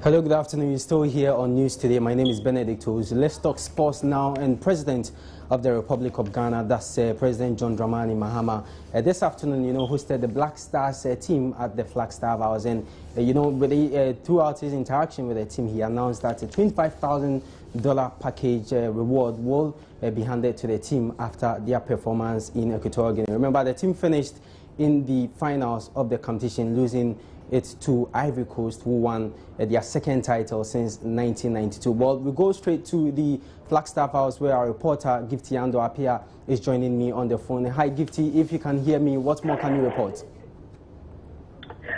Hello, good afternoon. You're still here on News Today. My name is Benedict Owusu. Let's talk sports now. And President of the Republic of Ghana, that's President John Dramani Mahama, this afternoon, hosted the Black Stars team at the Flagstaff House. And, throughout his interaction with the team, he announced that a $25,000 package reward will be handed to the team after their performance in Equatorial Guinea. Remember, the team finished in the finals of the competition, losing it to Ivory Coast, who won their second title since 1992. Well, we go straight to the Flagstaff House, where our reporter, Gifty Ando Apia, is joining me on the phone. Hi, Gifty. If you can hear me, what more can you report?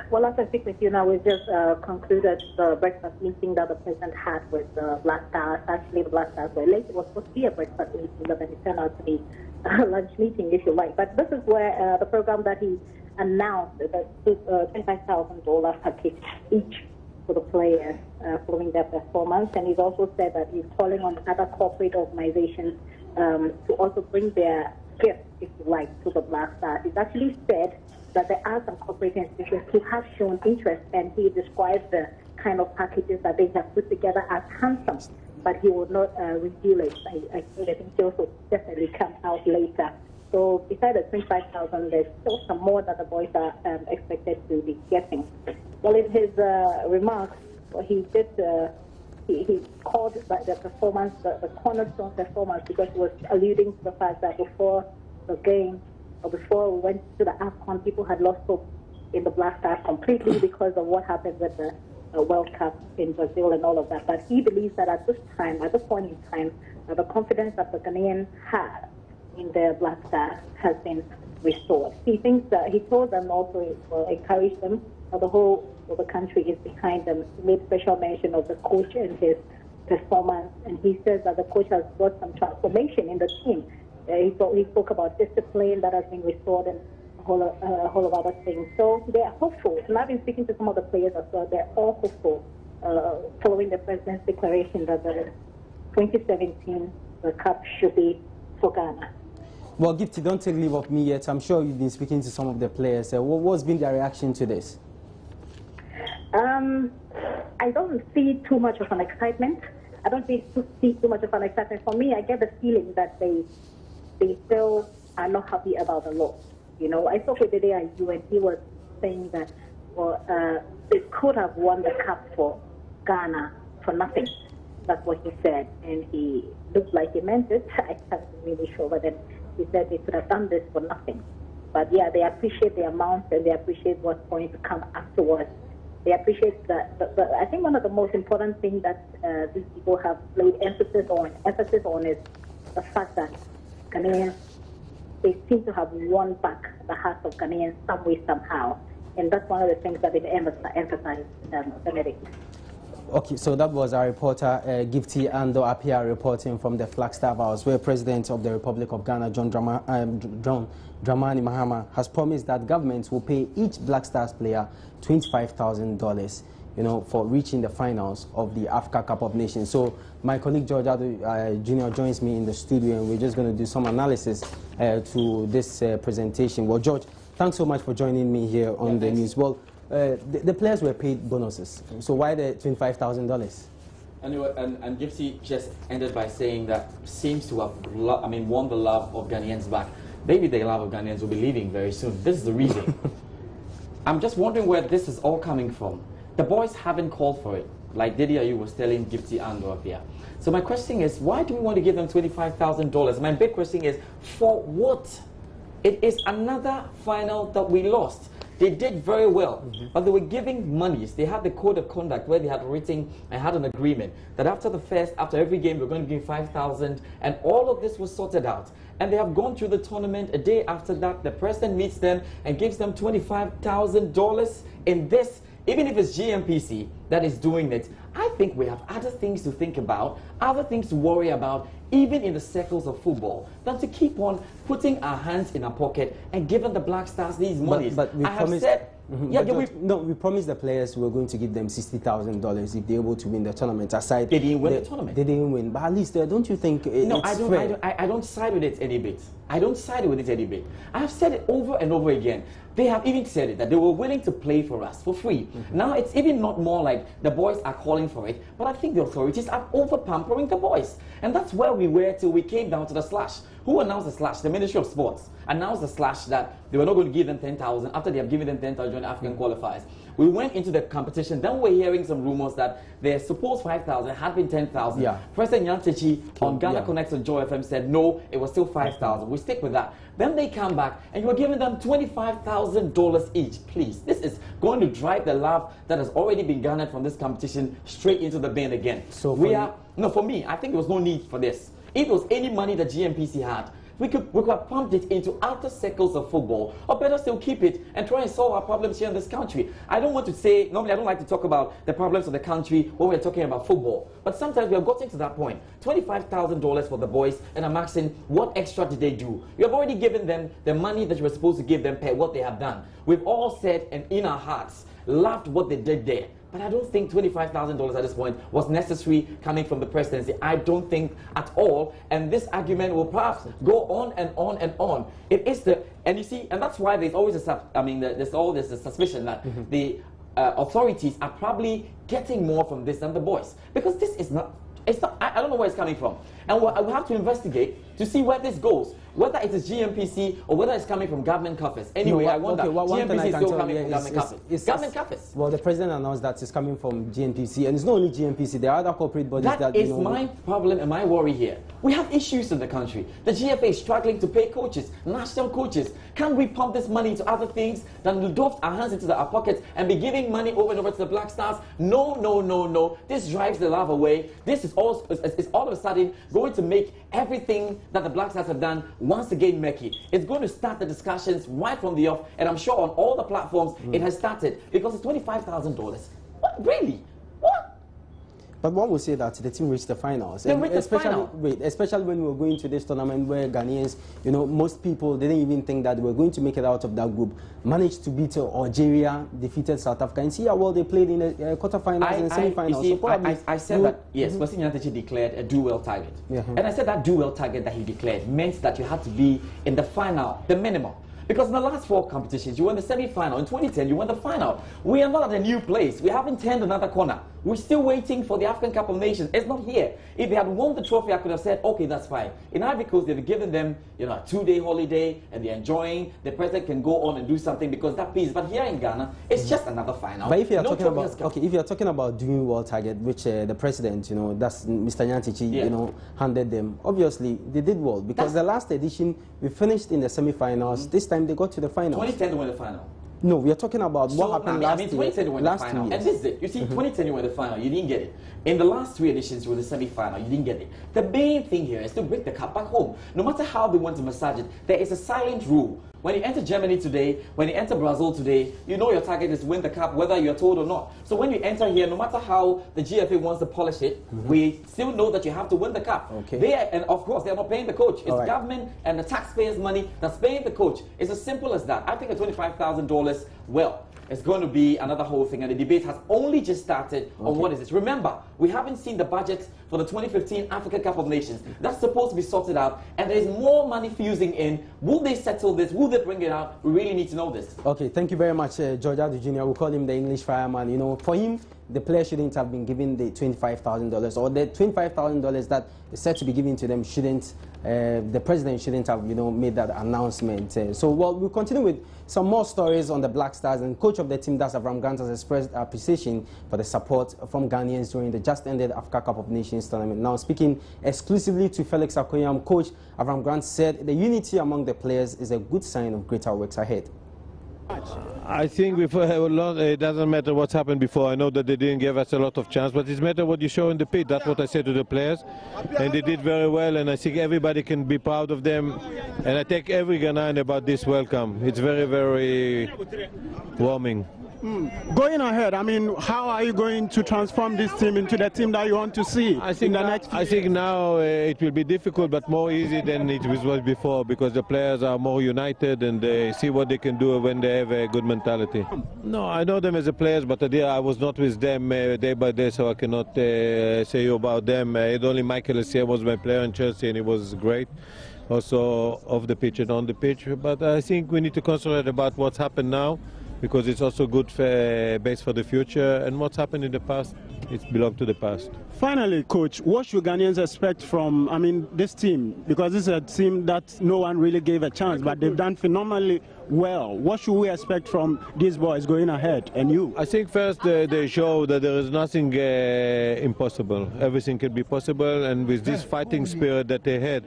Well, as I speak with you now, we've just concluded the breakfast meeting that the president had with the Black Stars. Actually, the Black Stars were late. It was supposed to be a breakfast meeting, but then it turned out to be a lunch meeting, if you like. But this is where the program that he announced, the $25,000 package each for the players following their performance. And he's also said that he's calling on other corporate organizations to also bring their gifts, if you like, to the Black Stars. He's actually said that there are some corporate institutions who have shown interest, and he describes the kind of packages that they have put together as handsome, but he will not reveal it. I think details will definitely come out later. So besides the $25,000, there's still some more that the boys are expected to be getting. Well, in his remarks, he did he called the performance the cornerstone performance, because he was alluding to the fact that before the game, or before we went to the AFCON, people had lost hope in the Black Stars completely because of what happened with the World Cup in Brazil and all of that. But he believes that at this point in time, the confidence that the Ghanaians have in the Black Stars has been restored. He thinks that he told them also, it will encourage them, that the whole of the country is behind them. He made special mention of the coach and his performance, and he says that the coach has brought some transformation in the team. He spoke about discipline that has been restored and a whole of other things. So they are hopeful. And I've been speaking to some of the players as well. They're all hopeful following the president's declaration that the 2017 the Cup should be for Ghana. Well, Gifty, don't take leave of me yet. I'm sure you've been speaking to some of the players. What's been their reaction to this? I don't see too much of an excitement. I don't see too much of an excitement. For me, I get the feeling that they still are not happy about the loss. I spoke with Dede Ayu, and he was saying that, they could have won the cup for Ghana for nothing. That's what he said, and he looked like he meant it. I wasn't really sure, but then he said they could have done this for nothing. But yeah, they appreciate the amount, and they appreciate what's going to come afterwards. They appreciate that. I think one of the most important things that these people have laid emphasis on is the fact that Ghanaians, they seem to have won back the hearts of Ghanaians some way, somehow. And that's one of the things that they emphasize, Benedict. Okay, so that was our reporter, Gifty Ando Apia, reporting from the Flagstaff House, where President of the Republic of Ghana, John Dramani Mahama, has promised that government will pay each Black Stars player $25,000, for reaching the finals of the Africa Cup of Nations. So my colleague George Ado Jr. joins me in the studio, and we're just going to do some analysis to this presentation. Well, George, thanks so much for joining me here on the news. Well, the players were paid bonuses, so why the $25,000? Anyway, and Gypsy just ended by saying that seems to have won the love of Ghanaians back. Maybe the love of Ghanaians will be leaving very soon. This is the reason. I'm just wondering where this is all coming from. The boys haven't called for it, like Dede Ayu was telling Gypsy Ando Apia. So my question is, why do we want to give them $25,000? My big question is, for what? It is another final that we lost. They did very well, but they were giving monies. They had the code of conduct where they had written and had an agreement that after every game, we're going to give 5,000, and all of this was sorted out. And they have gone through the tournament. A day after that, the president meets them and gives them $25,000 in this. Even if it's GMPC that is doing it, I think we have other things to think about, other things to worry about, even in the circles of football, than to keep on putting our hands in our pocket and giving the Black Stars these monies. But we I have said Yeah, we promised the players we were going to give them $60,000 if they're able to win the tournament. Aside, they didn't win the tournament. They didn't win, but at least don't you think no, it's fair? I don't side with it any bit. I don't side with it any bit. I have said it over and over again. They have even said it, that they were willing to play for us for free. Now it's even not more like the boys are calling for it, but I think the authorities are over-pampering the boys. And that's where we were till we came down to the slash. Who announced the slash? The Ministry of Sports announced the slash that they were not going to give them 10,000 after they have given them 10,000 during the African qualifiers. We went into the competition, then we're hearing some rumors that their supposed 5,000 had been 10,000. Yeah. President Nyantechi on Ghana Connects on Joy FM said, no, it was still 5,000. We stick with that. Then they come back and you are giving them $25,000 each. Please, this is going to drive the love that has already been garnered from this competition straight into the bin again. So for me, I think there was no need for this. If there was any money that GMPC had, we could have pumped it into outer circles of football, or better still keep it and try and solve our problems here in this country. I don't want to say, normally I don't like to talk about the problems of the country when we're talking about football, but sometimes we have gotten to that point. $25,000 for the boys, and I'm asking, what extra did they do? You have already given them the money that you were supposed to give them per what they have done. We've all said, and in our hearts, loved what they did there. But I don't think $25,000 at this point was necessary coming from the presidency. I don't think at all. And this argument will perhaps go on and on and on. It is and you see, and that's why there's always there's always a suspicion that the authorities are probably getting more from this than the boys. Because this is not, I don't know where it's coming from. And we'll have to investigate to see where this goes. Whether it is GMPC or whether it's coming from government coffers. Anyway, I wonder, GMPC is still coming from government coffers. Government coffers. Well, the president announced that it's coming from GMPC, and it's not only GMPC, there are other corporate bodies that is my problem and my worry here. We have issues in the country. The GFA is struggling to pay coaches, national coaches. Can we pump this money into other things than doff our hands into our pockets and be giving money over and over to the Black Stars? No, no, no, no. This drives the love away. This is all of a sudden going to make everything that the Black Stars have done once again murky. It's going to start the discussions right from the off, and I'm sure on all the platforms it has started, because it's $25,000. What? Really? What? But one would say that the team reached the finals. They reached the final. Especially when we were going to this tournament where Ghanaians, most people didn't even think that we were going to make it out of that group. Managed to beat Algeria, defeated South Africa, and see how well they played in the quarterfinals and semifinals. I said that, yes, President Nyantechi declared a do-well target. And I said that do-well target that he declared meant that you had to be in the final, the minimum. Because in the last 4 competitions, you won the semi-final. In 2010, you won the final. We are not at a new place. We haven't turned another corner. We're still waiting for the African Cup of Nations. It's not here. If they had won the trophy, I could have said, okay, that's fine. In Ivory Coast, they've given them, a 2-day holiday, and they're enjoying. The president can go on and do something because that piece. But here in Ghana, it's just another final. But if you're if you're talking about doing well target, which the president, that's Mr. Nyantechi, handed them. Obviously, they did well because the last edition we finished in the semi-finals. This time they got to the finals. 2010 they won the final. No, we are talking about what happened last year. 2010 you won the final. And this is it. You see, 2010 you won the final. You didn't get it. In the last 3 editions, you were the semi-final. You didn't get it. The main thing here is to bring the cup back home. No matter how they want to massage it, there is a silent rule. When you enter Germany today, when you enter Brazil today, you know your target is to win the cup, whether you're told or not. So when you enter here, no matter how the GFA wants to polish it, we still know that you have to win the cup. Okay. And of course, they're not paying the coach. It's the government and the taxpayers' money that's paying the coach. It's as simple as that. I think at $25,000, well, it's going to be another whole thing, and the debate has only just started on what is this. Remember, we haven't seen the budget for the 2015 African Cup of Nations. That's supposed to be sorted out, and there's more money fusing in. Will they settle this? Will they bring it out? We really need to know this. Okay, thank you very much, George Adu Jr. We'll call him the English fireman. For him, the player shouldn't have been given the $25,000, or the $25,000 that is said to be given to them shouldn't. The president shouldn't have, made that announcement. We'll continue with some more stories on the Black Stars, and coach of the team, that's Avram Grant, has expressed appreciation for the support from Ghanaians during the just-ended Africa Cup of Nations tournament. Now, speaking exclusively to Felix Akoyam, coach Avram Grant said the unity among the players is a good sign of greater works ahead. I think it doesn't matter what's happened before. I know that they didn't give us a lot of chance, but it's matter what you show in the pitch. That's what I said to the players, and they did very well, and I think everybody can be proud of them. And I thank every Ghanaian about this welcome. It's very, very warming. Going ahead, I mean, how are you going to transform this team into the team that you want to see in the next few years? I think now it will be difficult, but more easy than it was before, because the players are more united and they see what they can do when they have a good mentality. No, I know them as a players, but I was not with them day by day, so I cannot say about them. Only Michael Essien was my player in Chelsea, and he was great, also off the pitch and on the pitch. But I think we need to concentrate about what's happened now, because it's also good base for the future, and what's happened in the past, it belongs to the past. Finally, Coach, what should Ghanaians expect from, this team? Because this is a team that no one really gave a chance, but they've done phenomenally well. What should we expect from these boys going ahead, and you? I think first they show that there is nothing impossible. Everything can be possible, and with this fighting spirit that they had.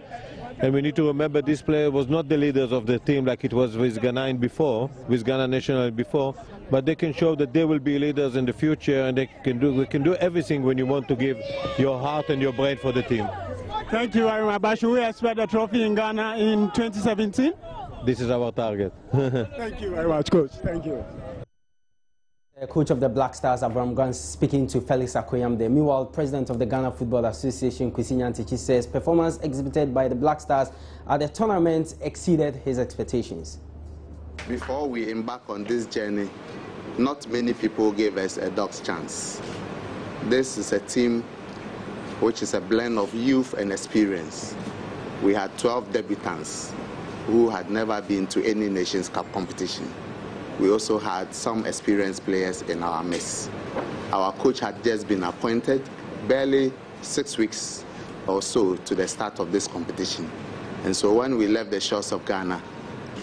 And we need to remember this player was not the leaders of the team like it was with Ghana National before, but they can show that they will be leaders in the future, and we can do everything when you want to give your heart and your brain for the team. Thank you very much. But should we expect a trophy in Ghana in 2017? This is our target. Thank you very much, Coach. Thank you. Coach of the Black Stars, Abraham Gans, speaking to Felix Akoyamde. Meanwhile, President of the Ghana Football Association, Kwesi Nyantakyi, says performance exhibited by the Black Stars at the tournament exceeded his expectations. Before we embark on this journey, not many people gave us a dog's chance. This is a team which is a blend of youth and experience. We had 12 debutants who had never been to any Nations Cup competition. We also had some experienced players in our midst. Our coach had just been appointed barely 6 weeks or so to the start of this competition. And so when we left the shores of Ghana,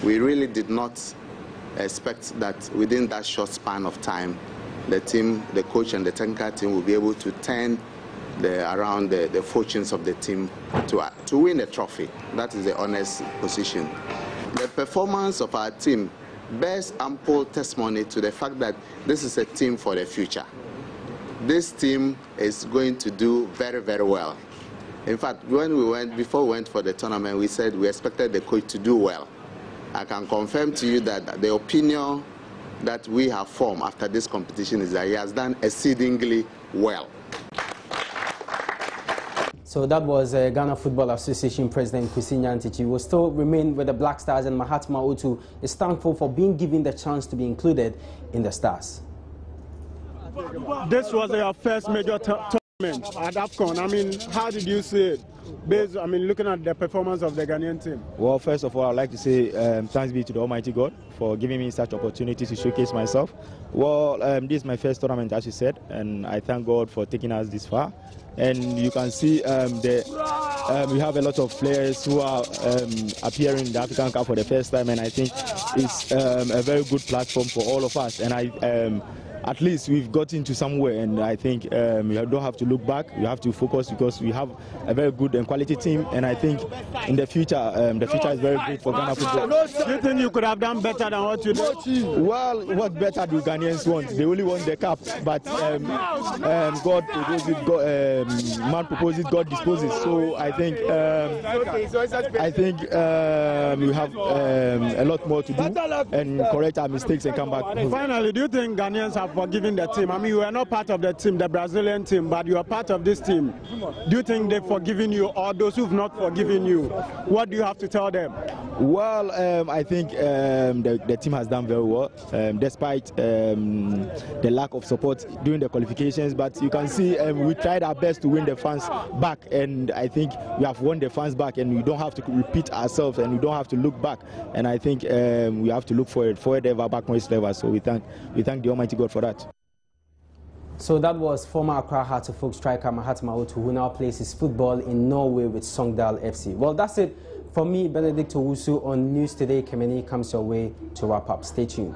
we really did not expect that within that short span of time, the team, the coach and the technical team will be able to turn around the fortunes of the team to win a trophy. That is the honest position. The performance of our team bears ample testimony to the fact that this is a team for the future. This team is going to do very, very well. In fact, before we went for the tournament, we said we expected the coach to do well. I can confirm to you that the opinion that we have formed after this competition is that he has done exceedingly well. So that was Ghana Football Association President Kwesi Nyantakyi. He will still remain with the Black Stars, and Mahatma Otu is thankful for being given the chance to be included in the Stars. This was your first major tournament at AFCON. How did you see it? Based, looking at the performance of the Ghanaian team. Well, first of all, I'd like to say thanks be to the Almighty God for giving me such opportunity to showcase myself. Well, this is my first tournament, as you said, and I thank God for taking us this far. And you can see we have a lot of players who are appearing in the African Cup for the first time, and I think it's a very good platform for all of us. And at least we've gotten to somewhere, and I think we don't have to look back. We have to focus, because we have a very good and quality team, and I think in the future is very good for Ghana football. Do you think you could have done better than what you did? Well, what better do Ghanaians want? They only want the cup, but God proposes it, man proposes, God disposes. So I think we have a lot more to do and correct our mistakes and come back. Finally, do you think Ghanaians have forgiven the team? You are not part of the team, the Brazilian team, but you are part of this team. Do you think they've forgiven you, or those who've not forgiven you? What do you have to tell them? Well, I think the team has done very well, despite the lack of support during the qualifications. But you can see we tried our best to win the fans back, and I think we have won the fans back, and we don't have to repeat ourselves, and we don't have to look back. And I think we have to look forward ever, backwards ever. So we thank the Almighty God for that. So that was former Accra Hearts of Oak striker Mahatma Otu, who now plays his football in Norway with Sogndal FC. Well, that's it for me, Benedict Owusu, on News Today. Kemeni comes your way to wrap up. Stay tuned.